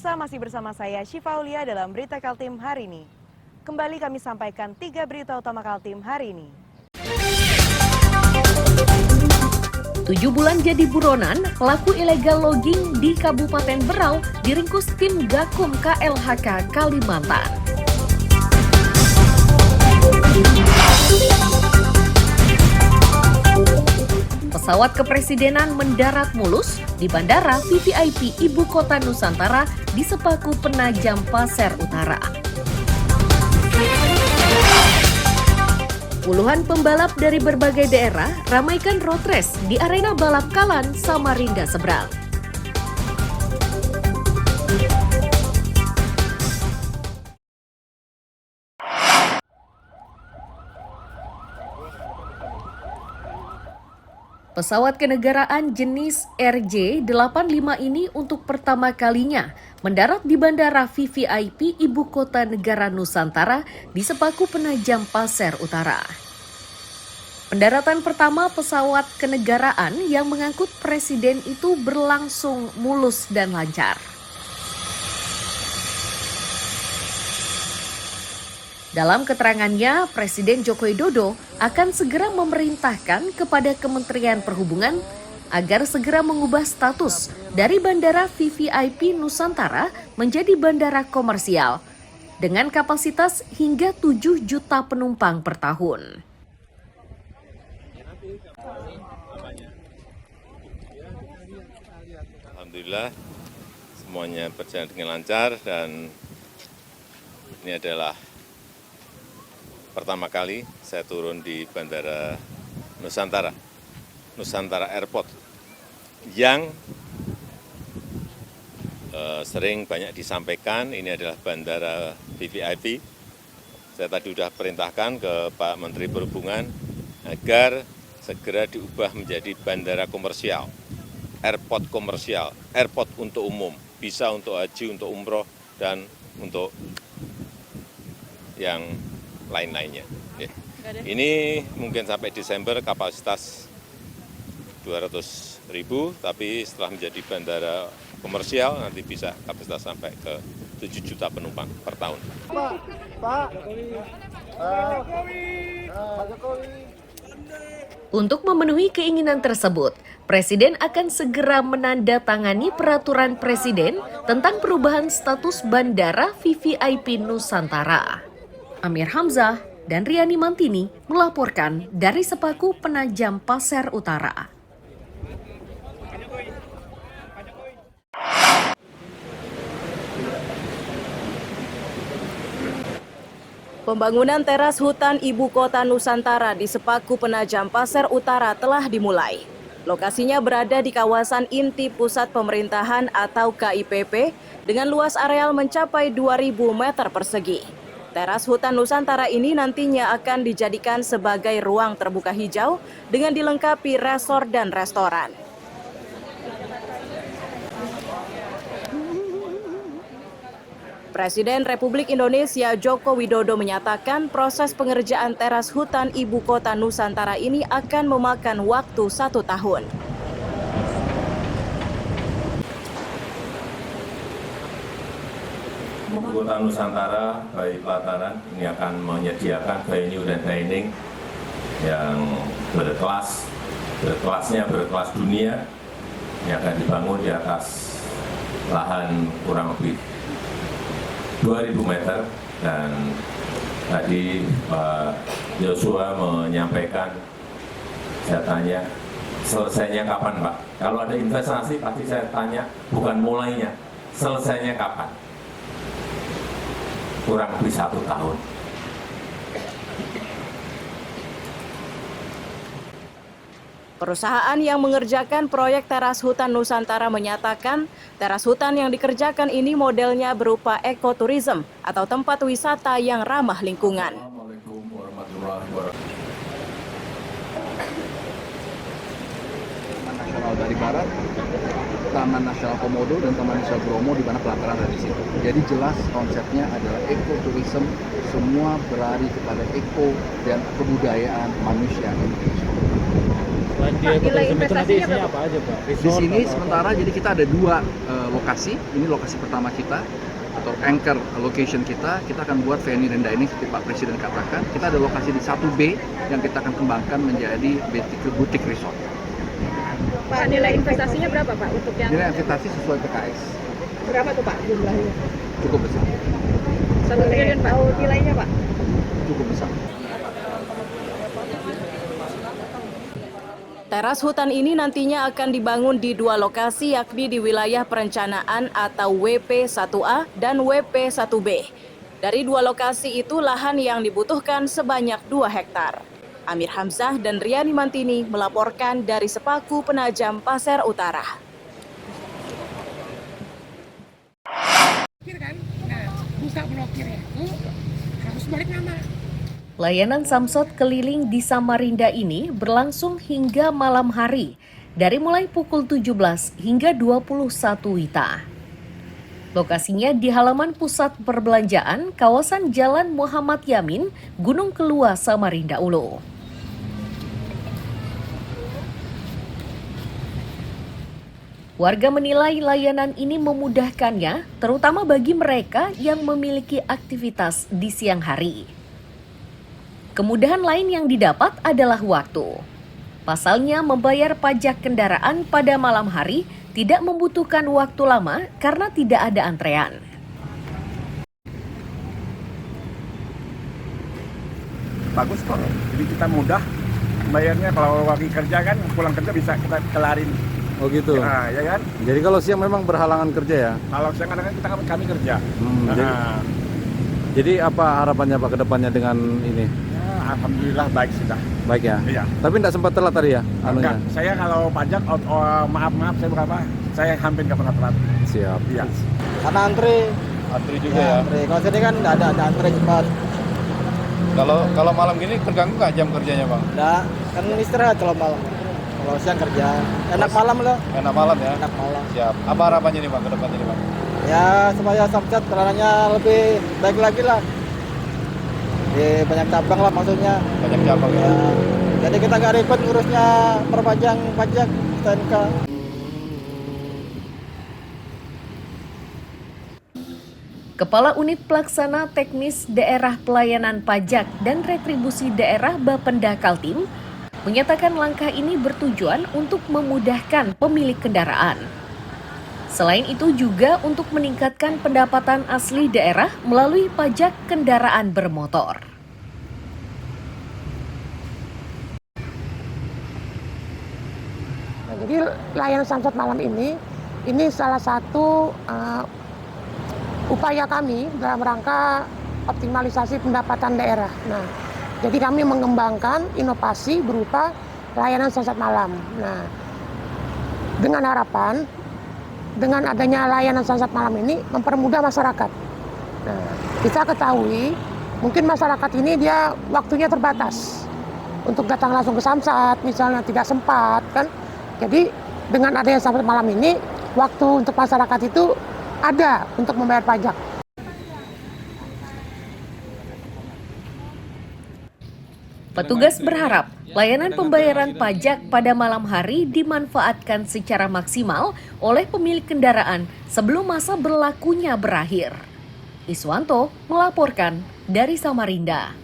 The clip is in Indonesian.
Pemirsa, masih bersama saya Syifa Aulia dalam Berita Kaltim hari ini. Kembali kami sampaikan 3 berita utama Kaltim hari ini. 7 bulan jadi buronan, pelaku ilegal logging di Kabupaten Berau diringkus tim Gakum KLHK Kalimantan. Pesawat kepresidenan mendarat mulus di Bandara VVIP Ibu Kota Nusantara di Sepaku Penajam Pasir Utara. Puluhan pembalap dari berbagai daerah ramaikan road race di arena balap Kalan, Samarinda seberang. Pesawat kenegaraan jenis RJ-85 ini untuk pertama kalinya mendarat di Bandara VVIP Ibu Kota Negara Nusantara di Sepaku Penajam Pasir Utara. Pendaratan pertama pesawat kenegaraan yang mengangkut presiden itu berlangsung mulus dan lancar. Dalam keterangannya, Presiden Joko Widodo akan segera memerintahkan kepada Kementerian Perhubungan agar segera mengubah status dari Bandara VVIP Nusantara menjadi bandara komersial dengan kapasitas hingga 7 juta penumpang per tahun. Alhamdulillah semuanya berjalan dengan lancar dan ini adalah pertama kali saya turun di Bandara Nusantara Airport yang sering banyak disampaikan ini adalah bandara VVIP. Saya tadi sudah perintahkan ke Pak Menteri Perhubungan agar segera diubah menjadi bandara komersial, airport komersial, airport untuk umum, bisa untuk haji, untuk umroh, dan untuk yang lain-lainnya. Ini mungkin sampai Desember kapasitas 200.000, tapi setelah menjadi bandara komersial nanti bisa kapasitas sampai ke 7 juta penumpang per tahun. Pak Jokowi. Untuk memenuhi keinginan tersebut, Presiden akan segera menandatangani peraturan Presiden tentang perubahan status Bandara VVIP Nusantara. Amir Hamzah dan Riani Mantini melaporkan dari Sepaku Penajam Pasir Utara. Pembangunan teras hutan Ibu Kota Nusantara di Sepaku Penajam Pasir Utara telah dimulai. Lokasinya berada di kawasan inti pusat pemerintahan atau KIPP dengan luas areal mencapai 2.000 meter persegi. Teras hutan Nusantara ini nantinya akan dijadikan sebagai ruang terbuka hijau dengan dilengkapi resort dan restoran. Presiden Republik Indonesia Joko Widodo menyatakan proses pengerjaan teras hutan Ibu Kota Nusantara ini akan memakan waktu 1 tahun. Ibu Kota Nusantara baik pelataran ini akan menyediakan venue dan dining yang berkelasnya berkelas dunia. Ini akan dibangun di atas lahan kurang lebih 2.000 meter dan tadi Pak Joshua menyampaikan, saya tanya selesainya kapan Pak? Kalau ada investasi pasti saya tanya bukan mulainya, selesainya kapan? Kurang lebih 1 tahun. Perusahaan yang mengerjakan proyek teras hutan Nusantara menyatakan teras hutan yang dikerjakan ini modelnya berupa ekoturism atau tempat wisata yang ramah lingkungan. Assalamualaikum warahmatullahi wabarakatuh. Taman Nasional dari Barat, Taman Nasional Komodo dan Taman Nasional Bromo di mana pelataran ada di situ. Jadi jelas konsepnya adalah ekoturism, semua berlari kepada eko dan kebudayaan manusia Indonesia. Nilai investasinya berapa? Apa aja Pak? Di sini sementara jadi kita ada 2 lokasi. Ini lokasi pertama kita atau anchor location kita akan buat venue dan dining seperti Pak Presiden katakan. Kita ada lokasi di 1B yang kita akan kembangkan menjadi boutique resort. Pak, nilai investasinya berapa Pak untuk yang Nilai investasi sesuai PKS. berapa tuh Pak jumlahnya? Cukup besar. 1 triliun Pak. Oh, nilainya Pak? Cukup besar. Teras hutan ini nantinya akan dibangun di 2 lokasi, yakni di wilayah perencanaan atau WP1A dan WP1B. Dari 2 lokasi itu lahan yang dibutuhkan sebanyak 2 hektar. Amir Hamzah dan Riani Mantini melaporkan dari Sepaku Penajam, Pasir Utara. Bisa blokir ya, harus balik nama. Layanan Samsat keliling di Samarinda ini berlangsung hingga malam hari, dari mulai pukul 17 hingga 21 WITA. Lokasinya di halaman pusat perbelanjaan kawasan Jalan Muhammad Yamin, Gunung Kelua, Samarinda Ulo. Warga menilai layanan ini memudahkannya, terutama bagi mereka yang memiliki aktivitas di siang hari. Kemudahan lain yang didapat adalah waktu. Pasalnya, membayar pajak kendaraan pada malam hari tidak membutuhkan waktu lama karena tidak ada antrean. Bagus kok, jadi kita mudah bayarnya. Kalau lagi kerja kan, pulang kerja bisa kita kelarin. Oh gitu. Nah, ya kan? Jadi kalau siang memang berhalangan kerja ya? Kalau siang kadang-kadang kami kerja. Jadi apa harapannya Pak ke depannya dengan ini? Ya, alhamdulillah baik sudah. Baik ya? Iya. Tapi tidak sempat telat tadi ya? Enggak, saya kalau pajak, maaf saya berapa? Saya hampir nggak pernah telat. Siap. Iya. Karena antri juga ya? antri. Kalau sini kan nggak ada antri cepat. Kalau malam gini terganggu nggak jam kerjanya Bang? Nggak, kan istirahat kalau malam. Kalau siang kerja, enak malam loh. Enak malam ya? Enak malam. Siap. Apa harapannya nih Bang ke depannya nih Bang? Ya supaya Samsat peranannya lebih baik lagi lah. Di banyak cabang lah maksudnya. Banyak cabang ya? Jadi kita nggak ribet ngurusnya perpanjang pajak STNK. Kepala Unit Pelaksana Teknis Daerah Pelayanan Pajak dan Retribusi Daerah Bapenda Kaltim menyatakan langkah ini bertujuan untuk memudahkan pemilik kendaraan. Selain itu juga untuk meningkatkan pendapatan asli daerah melalui pajak kendaraan bermotor. Nah, jadi layanan Samsat malam ini salah satu upaya kami dalam rangka optimalisasi pendapatan daerah. Nah, jadi kami mengembangkan inovasi berupa layanan Samsat malam. Nah, dengan harapan dengan adanya layanan Samsat malam ini mempermudah masyarakat. Nah, kita ketahui mungkin masyarakat ini dia waktunya terbatas untuk datang langsung ke Samsat, misalnya tidak sempat kan. Jadi dengan adanya Samsat malam ini waktu untuk masyarakat itu ada untuk membayar pajak. Petugas berharap layanan pembayaran pajak pada malam hari dimanfaatkan secara maksimal oleh pemilik kendaraan sebelum masa berlakunya berakhir. Iswanto melaporkan dari Samarinda.